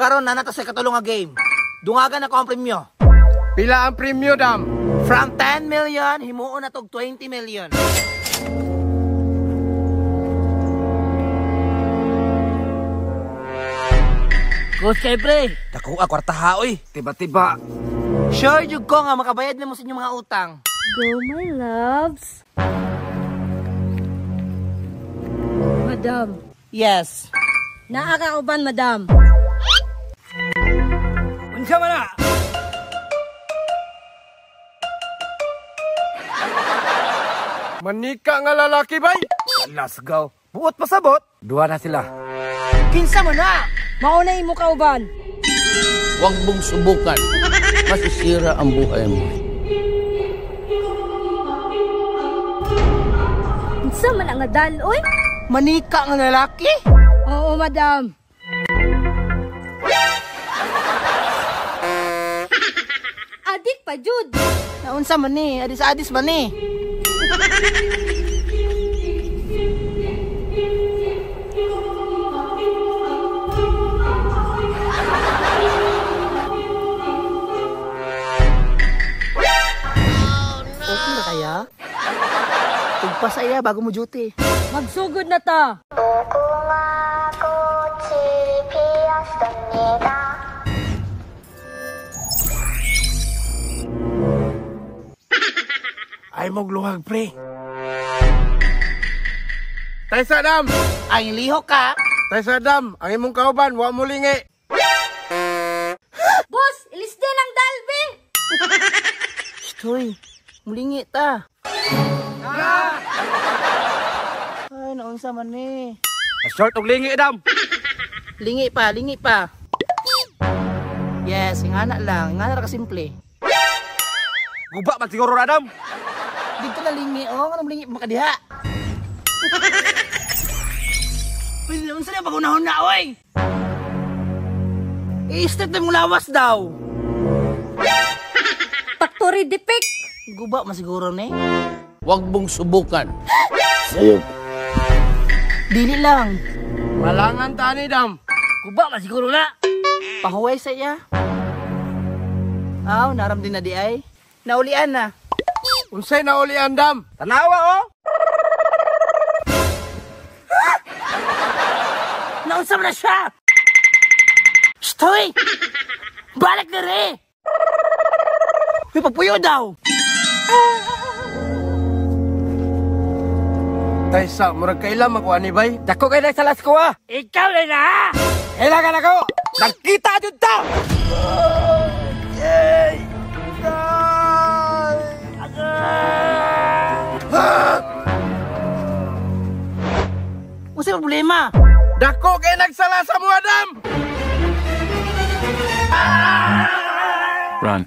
Karon na nato sa katulong nga game. Dungagan ako ang premyo. Pila ang premyo, Dam? From 10 million, himuon na tog 20 million. Good kay pre. Dako kwarta ha, oy. Tiba-tiba. Sure jud ko nga makabayad na mo sa inyong mga utang. Go, my loves. Madam. Yes. Naa ka uban, madam. Unsa man na? Manika nga lalaki, bay. Let's go. Buot pasabot. Dua na sila. Kinsa man na? Mauna imo ka uban. Huwag mong subukan. Masisira ang buhay mo. Unsa man ang adal, oy? Manika nga lalaki? Oo, madam. Adik pa, Jud. Naunsa man ni? Adis-adis ba ni? Okay na kaya? Tugpasaya bago mo duty. Magsugod na ta. Ay mong luhag, pre. Tay Sadam! Ay, liho ka. Tay Sadam, ang imong kauban, wa mo lingi. Boss, ilis din ang dalbe. Stoy, mulingi ta. Ay, naunsa man ni. Short og lingi, Dam. Lingi pa, lingi pa. Yes, ingana lang. Ingana ra ka simple. Guba man siguro, Adam. Dito na lingi. Oh, anong lingi makadiha? Pwede naman sila pag-unahon na, oy! I-step na mong lawas daw. Factory defect. Guba masiguro ni. Huwag mong subukan. Dili lang. Malangan tani, Dam. Guba masiguro na. Pahuway sa iya. Aw, naram din na di ay. Naulian na. Unsay na ulian, Dam? Tanawa, oh. Naunsa man na siya! Stoy! Balik na re! May pagpuyo daw! Tay sa, murag kailan makuha ni bay? Dako kayo na sa las ko, ah. Ikaw na na! Kailangan ako! Nagkita dyan ta! Yay! Masay problema! Dako kayo nagsala sa mo, Adam! Run.